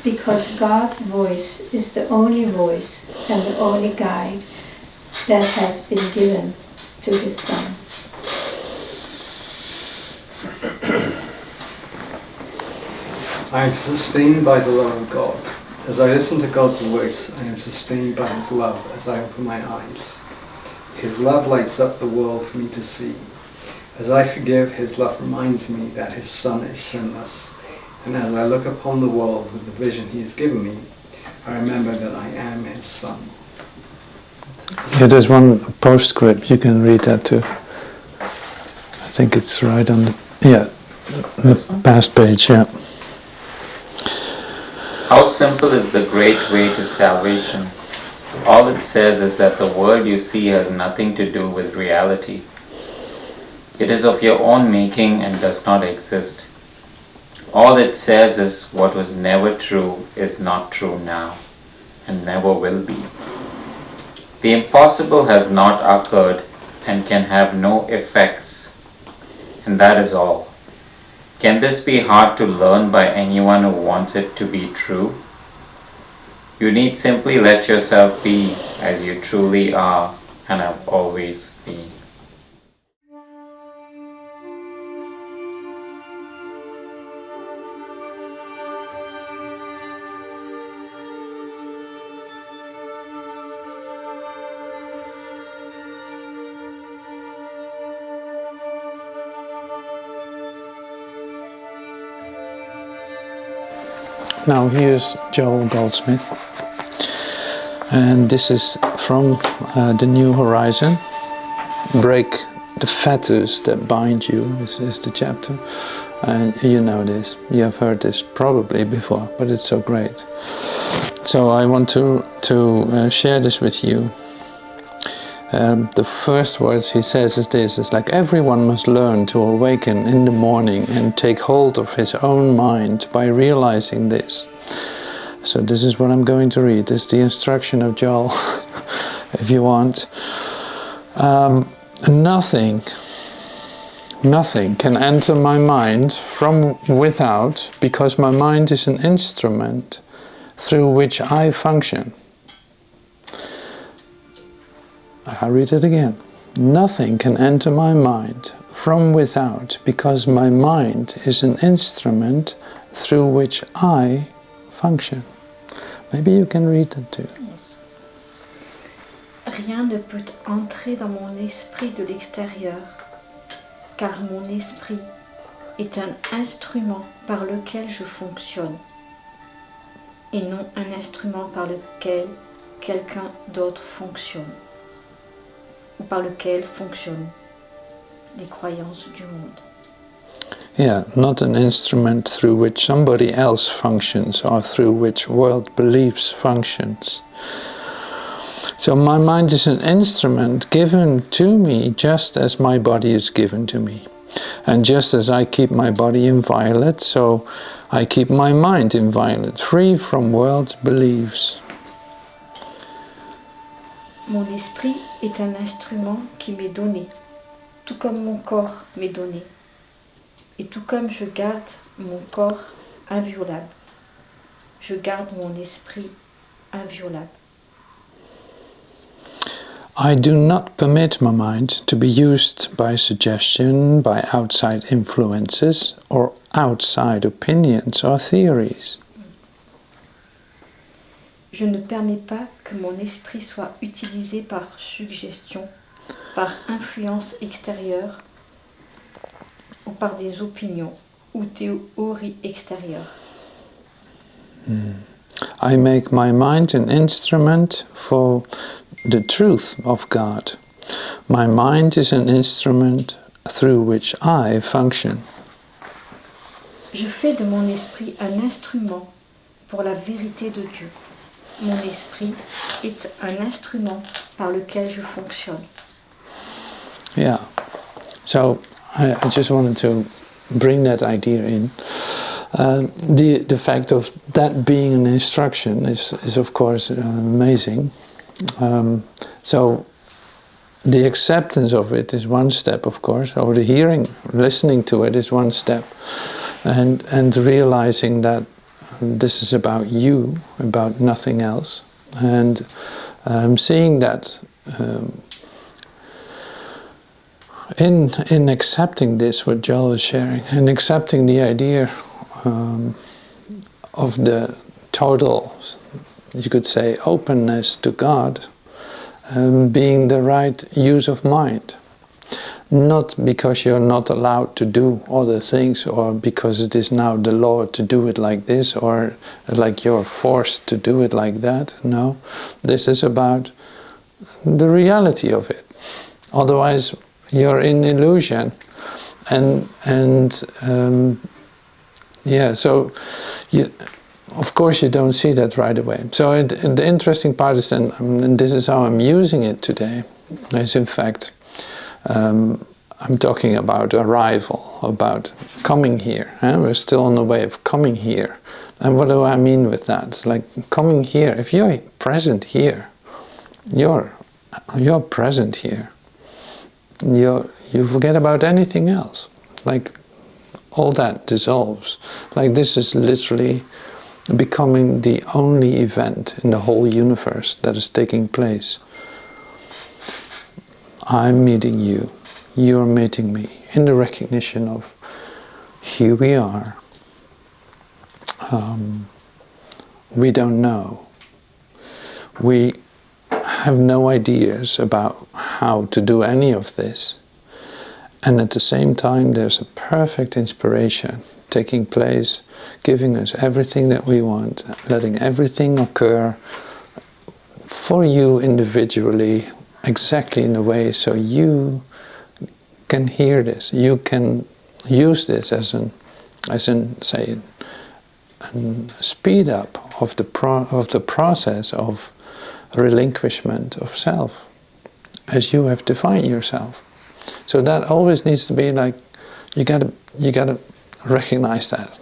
because God's voice is the only voice and the only guide that has been given to His Son. I am sustained by the love of God. As I listen to God's voice, I am sustained by His love as I open my eyes. His love lights up the world for me to see. As I forgive, His love reminds me that His Son is sinless. And as I look upon the world with the vision He has given me, I remember that I am His Son. Yeah, there's one postscript, you can read that too. I think it's right on the past page, yeah. How simple is the great way to salvation? All it says is that the world you see has nothing to do with reality. It is of your own making and does not exist. All it says is what was never true is not true now, and never will be. The impossible has not occurred and can have no effects, and that is all. Can this be hard to learn by anyone who wants it to be true? You need simply let yourself be as you truly are and have always been. Now here's Joel Goldsmith, and this is from The New Horizon. Break the fetters that bind you is the chapter, and you know this, you have heard this probably before, but it's so great. So I want to share this with you. The first words he says is this, it's like everyone must learn to awaken in the morning and take hold of his own mind by realizing this. So this is what I'm going to read. This is the instruction of Joel, if you want. Nothing can enter my mind from without, because my mind is an instrument through which I function. I'll read it again. Nothing can enter my mind from without, because my mind is an instrument through which I function. Maybe you can read it too. Yes. Rien ne peut entrer dans mon esprit de l'extérieur, car mon esprit est un instrument par lequel je fonctionne, et non un instrument par lequel quelqu'un d'autre fonctionne, ou par lequel fonctionnent les croyances du monde. Yeah, not an instrument through which somebody else functions or through which world beliefs functions. So my mind is an instrument given to me just as my body is given to me. And just as I keep my body inviolate, so I keep my mind inviolate, free from world beliefs. Mon esprit est un instrument qui m'est donné, tout comme mon corps m'est donné, et tout comme je garde mon corps inviolable, je garde mon esprit inviolable. I do not permit my mind to be used by suggestion, by outside influences, or outside opinions or theories. Je ne permets pas que mon esprit soit utilisé par suggestion, par influence extérieure ou par des opinions ou théories extérieures. I make my mind an instrument for the truth of God. My mind is an instrument through which I function. Je fais de mon esprit un instrument pour la vérité de Dieu. Mon esprit est un instrument par lequel je fonctionne. Yeah. So I just wanted to bring that idea in. The fact of that being an instruction is of course amazing. So the acceptance of it is one step, of course, or the hearing, listening to it is one step, and realizing that this is about you, about nothing else, and seeing that in accepting this, what Joel is sharing, and accepting the idea of the total, you could say, openness to God, being the right use of mind. Not because you're not allowed to do other things, or because it is now the law to do it like this, or like you're forced to do it like that. No, this is about the reality of it. Otherwise, you're in illusion, yeah. So, of course, you don't see that right away. So, the interesting part is then, and this is how I'm using it today, is in fact. I'm talking about arrival, about coming here. We're still on the way of coming here. And what do I mean with that? It's like coming here. If you're present here, you're present here. You forget about anything else. Like all that dissolves. Like this is literally becoming the only event in the whole universe that is taking place. I'm meeting you, you're meeting me, in the recognition of here we are. We don't know. We have no ideas about how to do any of this. And at the same time, there's a perfect inspiration taking place, giving us everything that we want, letting everything occur for you individually, exactly in a way so you can hear this, you can use this as an say, a speed up of the process of relinquishment of self, as you have defined yourself. So that always needs to be like, you gotta recognize that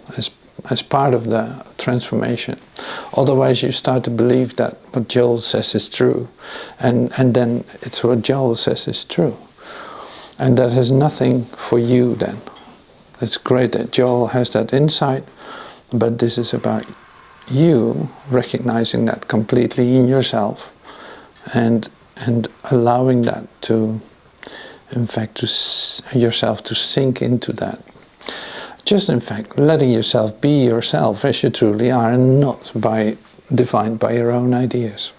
as part of the transformation. Otherwise you start to believe that what Joel says is true, and then it's what Joel says is true. And that has nothing for you then. It's great that Joel has that insight, but this is about you recognizing that completely in yourself, and allowing that to, in fact, yourself to sink into that. Just in fact, letting yourself be yourself as you truly are, and not defined by your own ideas.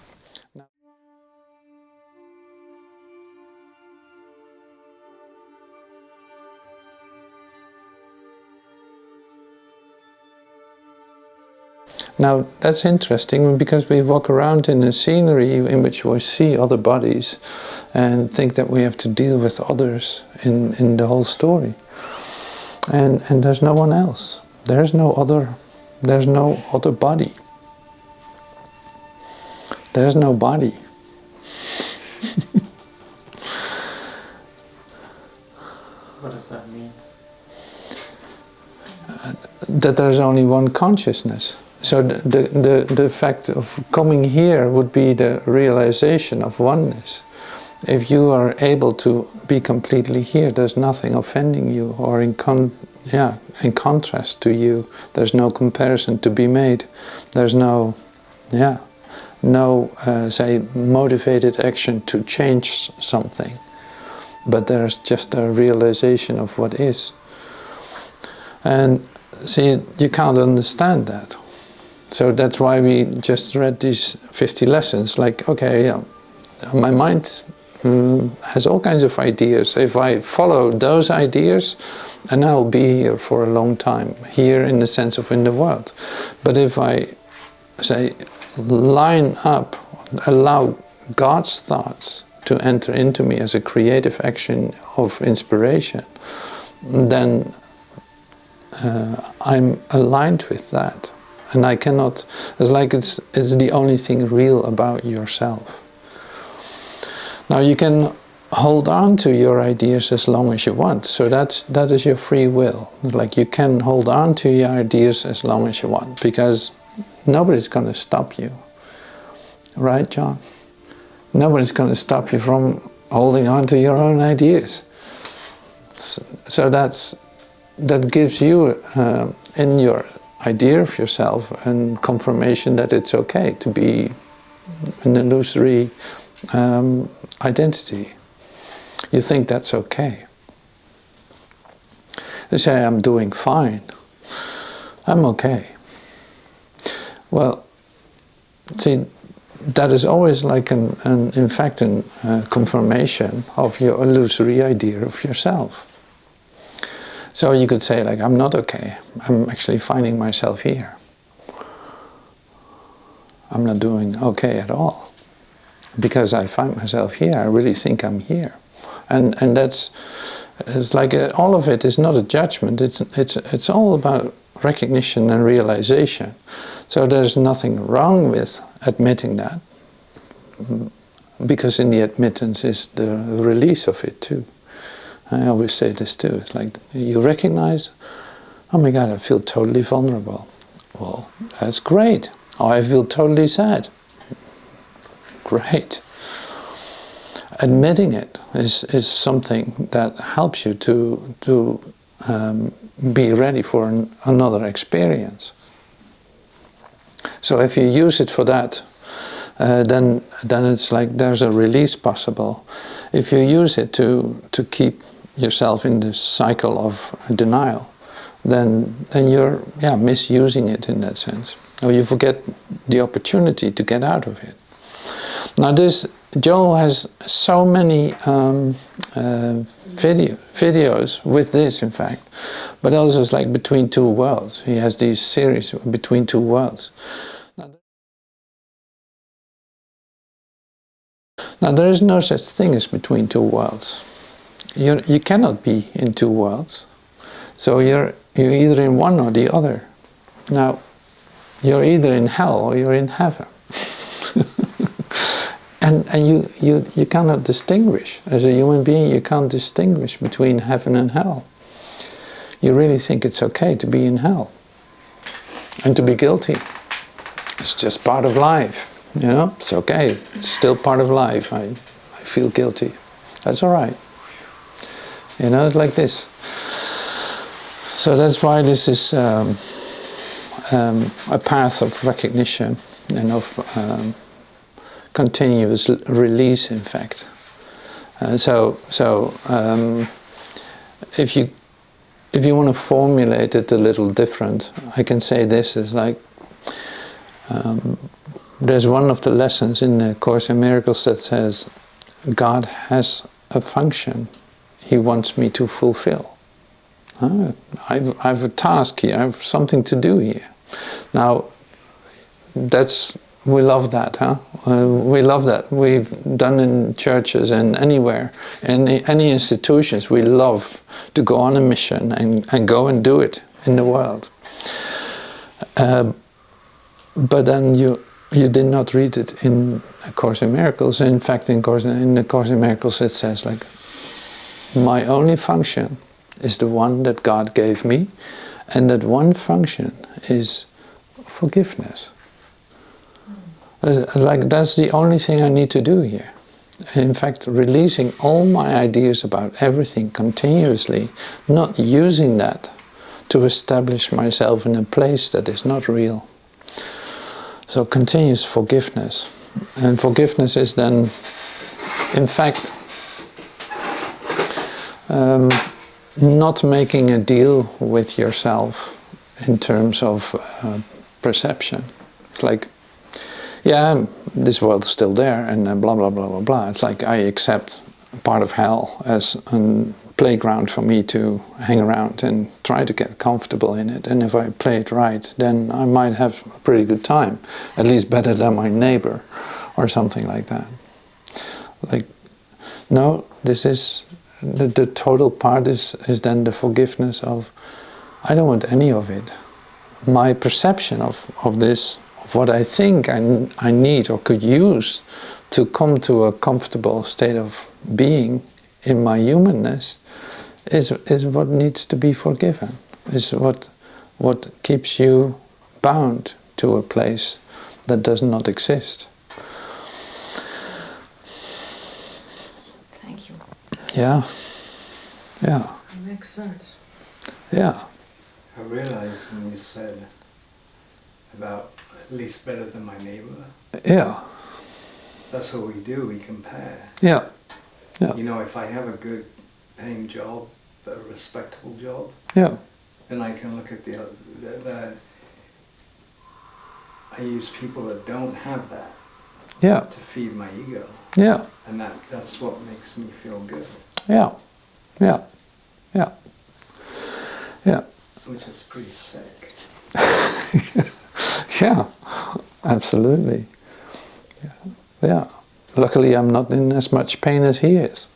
Now that's interesting, because we walk around in a scenery in which we see other bodies and think that we have to deal with others in the whole story. And there's no one else. There's no other body. There's no body. What does that mean? That there's only one consciousness. So the fact of coming here would be the realization of oneness. If you are able to be completely here, there's nothing offending you, or in contrast to you. There's no comparison to be made. There's no no say, motivated action to change something, but there's just a realization of what is. And see, you can't understand that. So that's why we just read these 50 lessons. Like, okay, yeah, my mind has all kinds of ideas. If I follow those ideas, then I'll be here for a long time, here in the sense of in the world. But if I, say, line up, allow God's thoughts to enter into me as a creative action of inspiration, then I'm aligned with that. And I cannot, it's like it's the only thing real about yourself. Now you can hold on to your ideas as long as you want, so that is your free will. Like, you can hold on to your ideas as long as you want, because nobody's going to stop you. Right, John? Nobody's going to stop you from holding on to your own ideas. So that gives you, in your idea of yourself, and confirmation that it's okay to be an illusory identity. You think that's okay. You say, I'm doing fine. I'm okay. Well, see, that is always like in fact, a confirmation of your illusory idea of yourself. So you could say, like, I'm not okay. I'm actually finding myself here. I'm not doing okay at all. Because I find myself here, I really think I'm here. And it's like all of it is not a judgment. It's all about recognition and realization. So there's nothing wrong with admitting that, because in the admittance is the release of it too. I always say this too. It's like you recognize, oh my God, I feel totally vulnerable. Well, that's great. Oh, I feel totally sad. Great. Admitting it is something that helps you to be ready for another experience. So if you use it for that, then it's like there's a release possible. If you use it to keep yourself in this cycle of denial, then you're misusing it in that sense, or you forget the opportunity to get out of it. Now Joel has so many videos with this, in fact, but also it's like Between Two Worlds. He has these series Between Two Worlds. Now there is no such thing as between two worlds. You cannot be in two worlds. So you're either in one or the other. Now, you're either in hell or you're in heaven. and you cannot distinguish. As a human being, you can't distinguish between heaven and hell. You really think it's okay to be in hell and to be guilty. It's just part of life. You know, it's okay. It's still part of life. I feel guilty. That's all right. You know, it's like this. So that's why this is a path of recognition and of continuous release, in fact. So if you want to formulate it a little different, I can say this is like. There's one of the lessons in the Course in Miracles that says, God has a function He wants me to fulfill. I have a task here, I have something to do here. Now, we love that, huh? We love that. We've done in churches and anywhere, in any institutions, we love to go on a mission and go and do it in the world. But then you did not read it in A Course in Miracles. In fact, in the Course in Miracles it says, like, my only function is the one that God gave me, and that one function is forgiveness. Like, that's the only thing I need to do here. In fact, releasing all my ideas about everything continuously, not using that to establish myself in a place that is not real. So continuous forgiveness. And forgiveness is then, in fact, not making a deal with yourself in terms of perception. It's like, yeah, this world is still there, and blah, blah, blah, blah, blah. It's like I accept part of hell as a playground for me to hang around and try to get comfortable in it. And if I play it right, then I might have a pretty good time, at least better than my neighbor, or something like that. Like, no, this is, the total part is then the forgiveness of, I don't want any of it. My perception of this, of what I think I need or could use to come to a comfortable state of being in my humanness, is what needs to be forgiven, is what keeps you bound to a place that does not exist. Thank you. Yeah, yeah. It makes sense. Yeah. I realized when you said about at least better than my neighbor, Yeah. that's what we do, we compare. Yeah. Yeah. You know, if I have a good paying job, a respectable job, Yeah. then I can look at the I use people that don't have that Yeah. to feed my ego. Yeah. And that's what makes me feel good. Yeah. Yeah. Yeah. Yeah. Which is pretty sick. Yeah. Absolutely. Yeah. Yeah. Luckily, I'm not in as much pain as he is.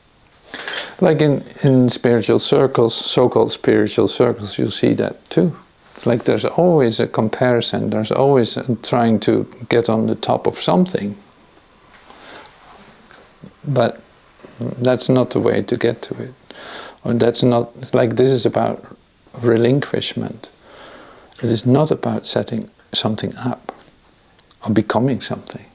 Like in spiritual circles, so-called spiritual circles, you see that too. It's like there's always a comparison, there's always trying to get on the top of something. But that's not the way to get to it. Or that's not, it's like this is about relinquishment. It is not about setting something up or becoming something.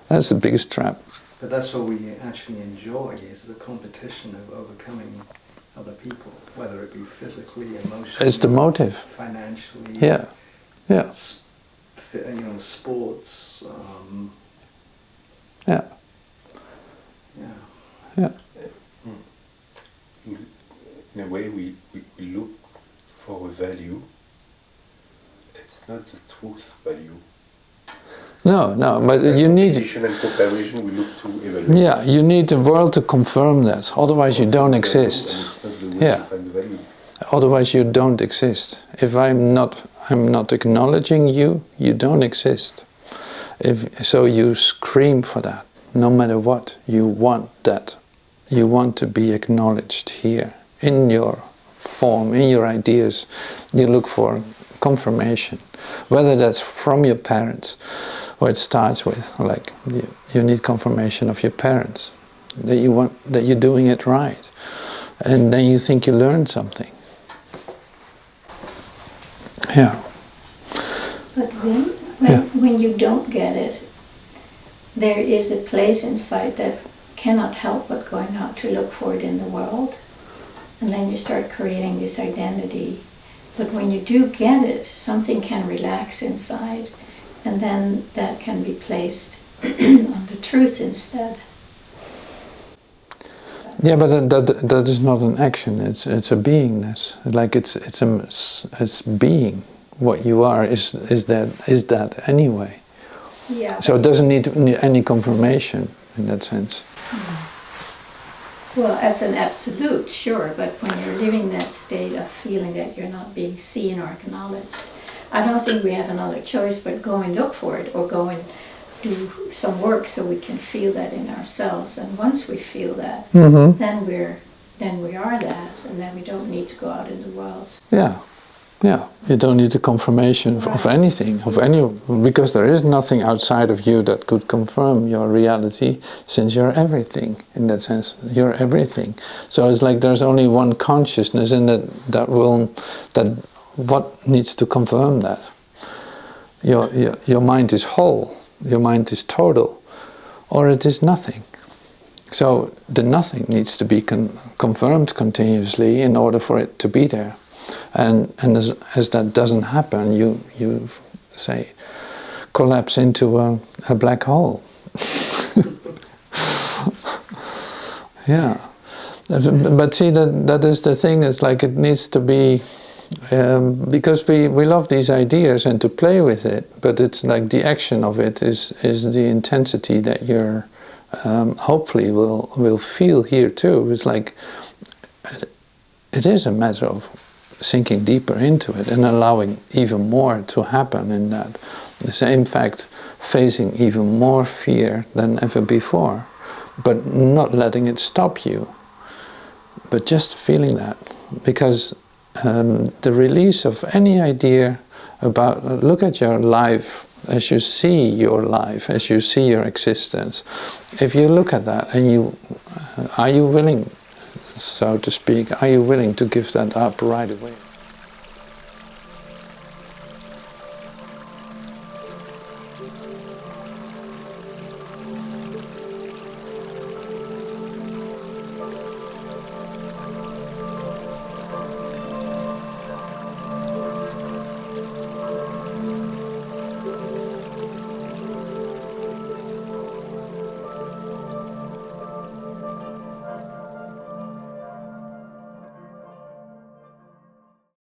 That's the biggest trap. But that's what we actually enjoy, is the competition of overcoming other people, whether it be physically, emotionally, It's the motive. financially, Yeah, yeah, sports, yeah, yeah. yeah, In a way, we look for a value. It's not the truth value. No, but you need, Competition and comparison, we look to evaluate. yeah, you need the world to confirm that. Otherwise, you don't exist. And it's not the way Yeah. to find the value. Otherwise, you don't exist. If I'm not acknowledging you, you don't exist. So you scream for that, no matter what. You want that. You want to be acknowledged here in your form, in your ideas. You look for confirmation, whether that's from your parents, or it starts with like you need confirmation of your parents that you're doing it right, and then you think you learned something. Yeah. But then, Yeah. when you don't get it, there is a place inside that cannot help but going out to look for it in the world. And then you start creating this identity. But when you do get it, something can relax inside, and then that can be placed on the truth instead. Yeah, but that is not an action. It's a beingness. Like it's being. What you are is that anyway. Yeah. So it doesn't need any confirmation in that sense. Well, as an absolute, sure, but when you're living that state of feeling that you're not being seen or acknowledged, I don't think we have another choice but go and look for it, or go and do some work so we can feel that in ourselves. And once we feel that, then we are that, and then we don't need to go out in the world. Yeah, yeah. You don't need the confirmation of anything, because there is nothing outside of you that could confirm your reality, since you're everything. In that sense, you're everything. So it's like there's only one consciousness, and that what needs to confirm that? Your mind is whole. Your mind is total, or it is nothing. So the nothing needs to be confirmed continuously in order for it to be there. And as that doesn't happen, you say, collapse into a black hole. Yeah. But see, that is the thing, is like it needs to be, because we love these ideas and to play with it, but it's like the action of it is the intensity that you're hopefully will feel here too. It's like it is a matter of sinking deeper into it and allowing even more to happen in that. The same fact, facing even more fear than ever before, but not letting it stop you, but just feeling that. Because the release of any idea about, look at your life as you see your life, as you see your existence. If you look at that and you, are you willing, so to speak, are you willing to give that up right away?